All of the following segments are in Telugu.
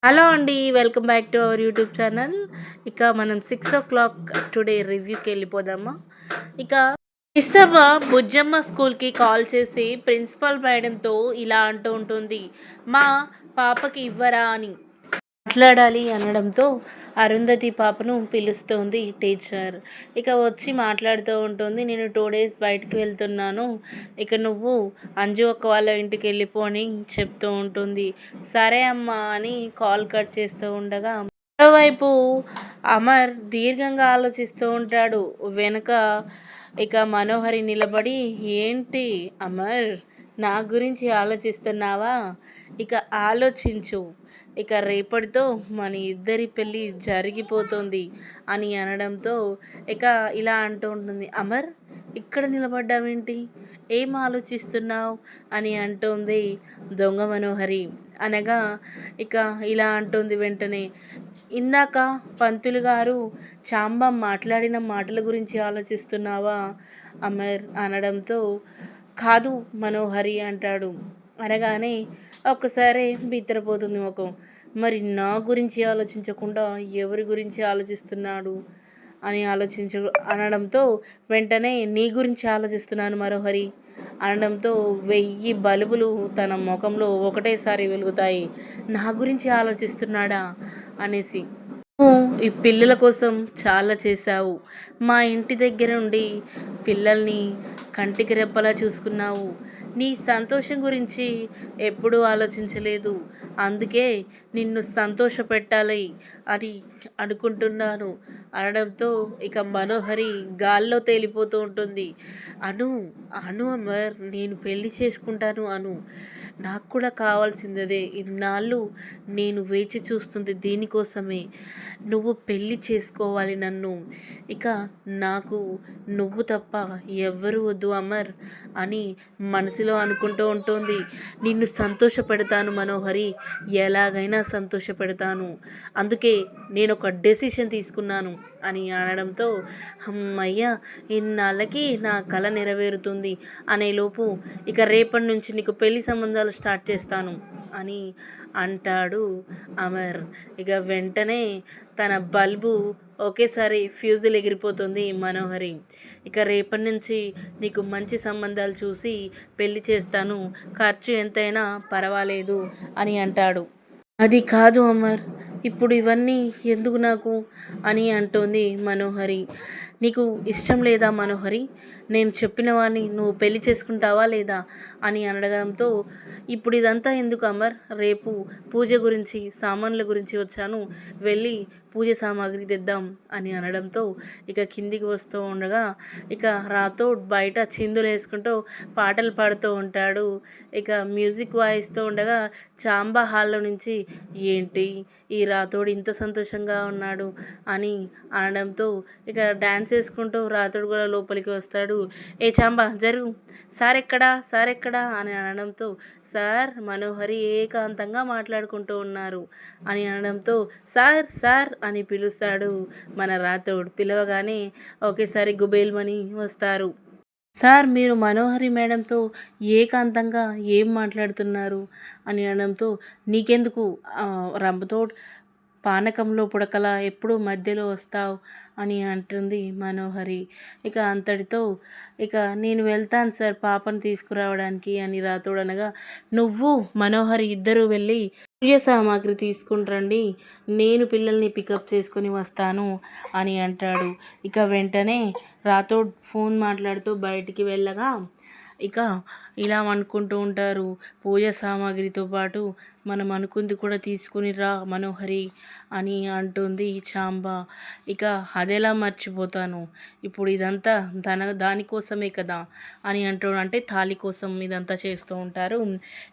హలో అండి. Welcome back to our YouTube channel. ఇక మనం 6 o'clock టుడే రివ్యూకి వెళ్ళిపోదామా. ఇక మిస్సవ్వ బుజ్జమ్మ స్కూల్కి కాల్ చేసి ప్రిన్సిపల్ మేడంతో ఇలా అంటూ ఉంటుంది, మా పాపకి ఇవ్వరా అని మాట్లాడాలి అనడంతో అరుంధతి పాపను పిలుస్తుంది టీచర్. ఇక వచ్చి మాట్లాడుతూ ఉంటుంది, నేను 2 days బయటికి వెళ్తున్నాను, ఇక నువ్వు అంజు అక్క వాళ్ళ ఇంటికి వెళ్ళిపో అని చెప్తూ ఉంటుంది. సరే అమ్మా అని కాల్ కట్ చేస్తూ ఉండగా మరోవైపు అమర్ దీర్ఘంగా ఆలోచిస్తూ ఉంటాడు. వెనుక ఇక మనోహరి నిలబడి, ఏంటి అమర్, నా గురించి ఆలోచిస్తున్నావా? ఇక ఆలోచించు, ఇక రేపటితో మన ఇద్దరి పెళ్ళి జరిగిపోతుంది అని అనడంతో ఇక ఇలా అంటూ ఉంటుంది, అమర్ ఇక్కడ నిలబడ్డావేంటి, ఏం ఆలోచిస్తున్నావు అని అంటుంది దొంగ మనోహరి. అనగా ఇక ఇలా అంటుంది వెంటనే, ఇందాక పంతులు గారు చాంబ మాట్లాడిన మాటల గురించి ఆలోచిస్తున్నావా అమర్ అనడంతో, కాదు మనోహరి అంటాడు. అనగానే ఒక్కసారి బిత్తరపోతుంది ముఖం. మరి నా గురించి ఆలోచించకుండా ఎవరి గురించి ఆలోచిస్తున్నాడు అని అనడంతో వెంటనే నీ గురించి ఆలోచిస్తున్నాను మనోహరి అనడంతో 1000 బల్బులు తన ముఖంలో ఒకటేసారి వెలుగుతాయి. నా గురించి ఆలోచిస్తున్నాడా అనేసి. ఈ పిల్లల కోసం చాలా చేశావు, మా ఇంటి దగ్గర ఉండి పిల్లల్ని కంటికి రెప్పలా చూసుకున్నావు, నీ సంతోషం గురించి ఎప్పుడూ ఆలోచించలేదు, అందుకే నిన్ను సంతోషపెట్టాలి అని అనుకుంటున్నాను అనడంతో ఇక మనోహరి గాల్లో తేలిపోతూ ఉంటుంది. అను అను అమర్, నేను పెళ్లి చేసుకుంటాను అను, నాకు కూడా కావాల్సిందే, ఇన్నాళ్ళు నేను వేచి చూస్తుంది దీనికోసమే, నువ్వు పెళ్ళి చేసుకోవాలి నన్ను, ఇక నాకు నువ్వు తప్ప ఎవ్వరు వద్దు అమర్ అని మనసులో అనుకుంటూ ఉంటుంది. నిన్ను సంతోషపెడతాను మనోహరి, ఎలాగైనా సంతోషపెడతాను, అందుకే నేను ఒక డెసిషన్ తీసుకున్నాను అని అనడంతో అమ్మయ్య, ఇన్నాళ్ళకి నా కల నెరవేరుతుంది అనేలోపు ఇక రేపటి నుంచి నీకు పెళ్లి సంబంధాలు స్టార్ట్ చేస్తాను అని అంటాడు అమర్. ఇక వెంటనే తన బల్బు ఒకేసారి ఫ్యూజులు ఎగిరిపోతుంది మనోహరి. ఇక రేపటి నుంచి నీకు మంచి సంబంధాలు చూసి పెళ్లి చేస్తాను, ఖర్చు ఎంతైనా పర్వాలేదు అని అంటాడు. అది కాదు అమర్, ఇప్పుడు ఇవన్నీ ఎందుకు నాకు అని అంటోంది మనోహరి. నీకు ఇష్టం లేదా మనోహరి, నేను చెప్పిన వాడిని నువ్వు పెళ్లి చేసుకుంటావా లేదా అని అనడంతో, ఇప్పుడు ఇదంతా ఎందుకు అమర్, రేపు పూజ గురించి సామాన్ల గురించి వచ్చాను, వెళ్ళి పూజ సామాగ్రి తెద్దాం అని అనడంతో ఇక కిందికి వస్తూ ఉండగా ఇక రాథోడ్ బయట చిందులు వేసుకుంటూ పాటలు పాడుతూ ఉంటాడు. ఇక మ్యూజిక్ వాయిస్తూ ఉండగా చాంబా హాల్లో నుంచి, ఏంటి ఈ రాథోడ్ ఇంత సంతోషంగా ఉన్నాడు అని అనడంతో ఇక డ్యాన్స్ వేసుకుంటూ రాథోడ్ కూడా లోపలికి వస్తాడు. ఏ చాంబా జరుగు, సార్ ఎక్కడా అని అనడంతో, సార్ మనోహరి ఏకాంతంగా మాట్లాడుకుంటూ ఉన్నారు అని అనడంతో, సార్ సార్ అని పిలుస్తాడు మన రాథోడ్. పిలవగానే ఒకేసారి గుబేల్మని వస్తారు. సార్, మీరు మనోహరి మేడంతో ఏకాంతంగా ఏం మాట్లాడుతున్నారు అని అనడంతో, నీకెందుకు రంభతో పానకంలో పుడకలా ఎప్పుడు మధ్యలో వస్తావు అని అంటుంది మనోహరి. ఇక అంతటితో ఇక నేను వెళ్తాను సార్ పాపను తీసుకురావడానికి అని రాథోడ్ అనగా, నువ్వు మనోహరి ఇద్దరూ వెళ్ళి పూజ సామాగ్రి తీసుకుంటండి, నేను పిల్లల్ని పికప్ చేసుకొని వస్తాను అని అంటాడు. ఇక వెంటనే రాథోడ్ ఫోన్ మాట్లాడుతూ బయటికి వెళ్ళగా ఇక ఇలా అనుకుంటూ ఉంటారు, పూజ సామాగ్రితో పాటు మనం అనుకుంది కూడా తీసుకుని రా మనోహరి అని అంటుంది చాంబ. ఇక అదెలా మర్చిపోతాను, ఇప్పుడు ఇదంతా దానికోసమే కదా అని అంటే తాళి కోసం ఇదంతా చేస్తూ ఉంటారు.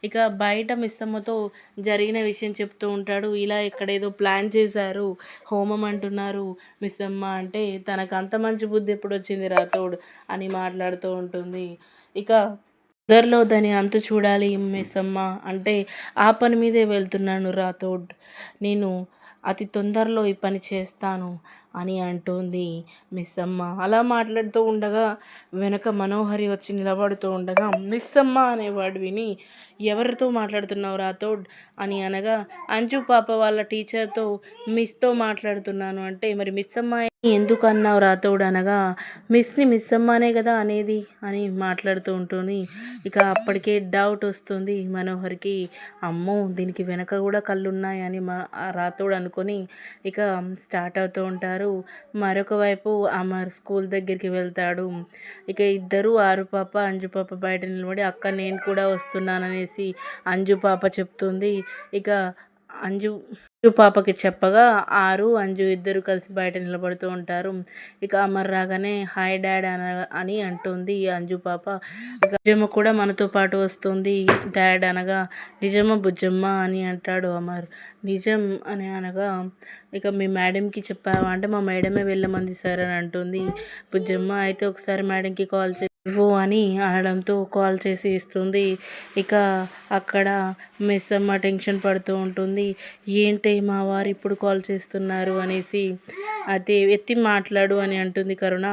ఇక బయట మిస్సమ్మతో జరిగిన విషయం చెప్తూ ఉంటాడు. ఇలా ఎక్కడేదో ప్లాన్ చేశారు, హోమం అంటున్నారు మిస్సమ్మ అంటే, తనకు అంత మంచి బుద్ధి ఎప్పుడు వచ్చింది రాథోడ్ అని మాట్లాడుతూ ఉంటుంది. ఇక తొందరలో దాని అంతు చూడాలి మిస్సమ్మ అంటే, ఆ పని మీదే వెళ్తున్నాను రాథోడ్, నేను అతి తొందరలో ఈ పని చేస్తాను అని అంటుంది మిస్సమ్మ. అలా మాట్లాడుతూ ఉండగా వెనక మనోహరి వచ్చి నిలబడుతూ ఉండగా, మిస్సమ్మ అనేవాడు విని, ఎవరితో మాట్లాడుతున్నావు రాథోడ్ అని అనగా, అంజు పాప వాళ్ళ టీచర్తో మిస్తో మాట్లాడుతున్నాను అంటే, మరి మిస్సమ్మ ఎందుకు అన్నావు రాథోడ్ అనగా, మిస్ని మిస్సమ్మనే కదా అనేది అని మాట్లాడుతూ ఉంటుంది. ఇక అప్పటికే డౌట్ వస్తుంది మనోహర్కి. అమ్మో, దీనికి వెనక కూడా కళ్ళున్నాయని రాథోడ్ అనుకొని ఇక స్టార్ట్ అవుతూ ఉంటారు. మరొక వైపు అమర్ స్కూల్ దగ్గరికి వెళ్తాడు. ఇక ఇద్దరు ఆరు పాప అంజు పాప బయట నిలబడి, అక్క నేను కూడా వస్తున్నాననేసి అంజు పాప చెప్తుంది. ఇక అంజు పాపకి చెప్పగా ఆరు అంజు ఇద్దరు కలిసి బయట నిలబడుతూ ఉంటారు. ఇక అమర్ రాగానే హాయ్ డాడ్ అని అంటుంది అంజు పాప. ఇక బుజ్జమ్మ కూడా మనతో పాటు వస్తుంది డాడ్ అనగా, నిజమా బుజ్జమ్మ అని అంటాడు అమర్. నిజం అని అనగా, ఇక మీ మేడంకి చెప్పావా అంటే, మా మేడమే వెళ్ళమంది సార్ అని అంటుంది బుజ్జమ్మ. అయితే ఒకసారి మేడంకి కాల్ ఇవ్వు అని అనడంతో కాల్ చేసి ఇస్తుంది. ఇక అక్కడ మిస్ అమ్మ టెన్షన్ పడుతూ ఉంటుంది. ఏంటి మా వారు ఇప్పుడు కాల్ చేస్తున్నారు అనేసి. అయితే ఎత్తి మాట్లాడు అని అంటుంది కరుణ.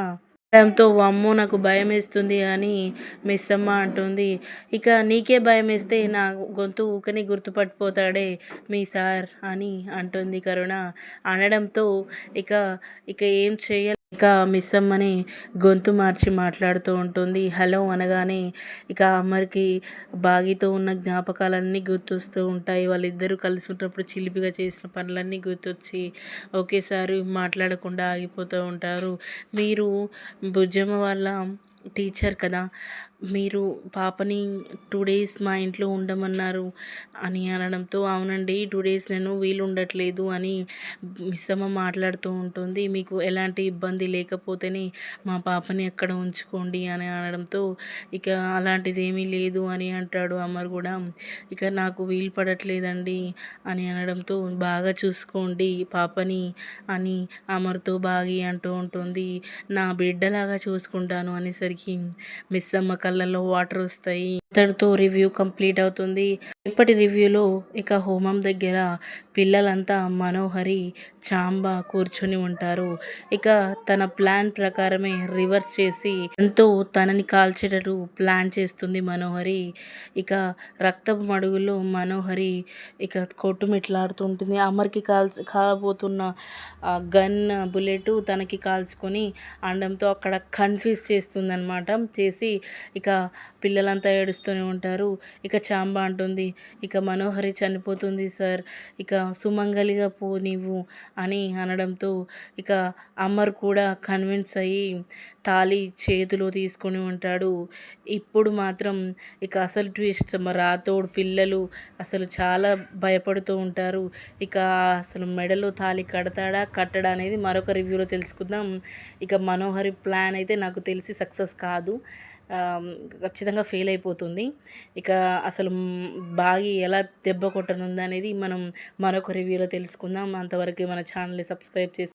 అనడంతో వామ్మో నాకు భయం వేస్తుంది అని మిస్ అమ్మ అంటుంది. ఇక నీకే భయం వేస్తే నా గొంతు ఊకని గుర్తుపట్టిపోతాడే మీ సార్ అని అంటుంది కరుణ. అనడంతో ఇక ఇక ఏం చేయాలి, ఇక మిస్ అమ్మని గొంతు మార్చి మాట్లాడుతూ ఉంటుంది. హలో అనగానే ఇక అమర్కి బాగితో ఉన్న జ్ఞాపకాలన్నీ గుర్తొస్తూ ఉంటాయి. వాళ్ళిద్దరూ కలిసి ఉన్నప్పుడు చిలిపిగా చేసిన పనులన్నీ గుర్తొచ్చి ఒకేసారి మాట్లాడకుండా ఆగిపోతూ ఉంటారు. మీరు బుజ్జమ్మ వాళ్ళ టీచర్ కదా, మీరు పాపని 2 డేస్ మా ఇంట్లో ఉండమన్నారు అని అనడంతో, అవునండి 2 డేస్ నేను వీలు ఉండట్లేదు అని మిస్ అమ్మ మాట్లాడుతూ ఉంటుంది. మీకు ఎలాంటి ఇబ్బంది లేకపోతేనే మా పాపని అక్కడ ఉంచుకోండి అని అనడంతో, ఇక అలాంటిది ఏమీ లేదు అని అంటాడు అమర్ కూడా. ఇక నాకు వీలు పడట్లేదండి అని అనడంతో, బాగా చూసుకోండి పాపని అని అమర్తో బాగి అంటూ ఉంటుంది. నా బిడ్డలాగా చూసుకుంటాను అనేసరికి మిస్ అమ్మ కళ్ళల్లో వాటర్ వస్తాయి. ఇంతటితో రివ్యూ కంప్లీట్ అవుతుంది. ఇప్పటి రివ్యూలో ఇక హోమం దగ్గర పిల్లలంతా మనోహరి చాంబ కూర్చొని ఉంటారు. ఇక తన ప్లాన్ ప్రకారమే రివర్స్ చేసి ఎంతో తనని కాల్చేటట్టు ప్లాన్ చేస్తుంది మనోహరి. ఇక రక్తపు మడుగులో మనోహరి ఇక కొట్టుమిట్లాడుతూ ఉంటుంది. అమర్కి కాలబోతున్న గన్ బుల్లెట్ తనకి కాల్చుకొని అనడంతో అక్కడ కన్ఫ్యూజ్ చేస్తుంది అనమాట. చేసి ఇక పిల్లలంతా ఏడుస్తూనే ఉంటారు. ఇక చాంబ అంటుంది, ఇక మనోహరి చనిపోతుంది సార్, ఇక సుమంగలిగా పో నీవు అని అనడంతో ఇక అమర్ కూడా కన్విన్స్ అయ్యి తాళి చేతిలో తీసుకొని ఉంటాడు. ఇప్పుడు మాత్రం ఇక అసలు ట్విస్ట్, రాథోడ్ పిల్లలు అసలు చాలా భయపడుతూ ఉంటారు. ఇక అసలు మెడలో తాళి కడతాడా కట్టడా అనేది మరొక రివ్యూలో తెలుసుకుందాం. ఇక మనోహరి ప్లాన్ అయితే నాకు తెలిసి సక్సెస్ కాదు, ఖచ్చితంగా ఫెయిల్ అయిపోతుంది. ఇక అసలు బాగి ఎలా దెబ్బ కొట్టనుంది అనేది మనం మరొక రివ్యూలో తెలుసుకుందాం. అంతవరకు మన ఛానల్ని సబ్స్క్రైబ్ చేసి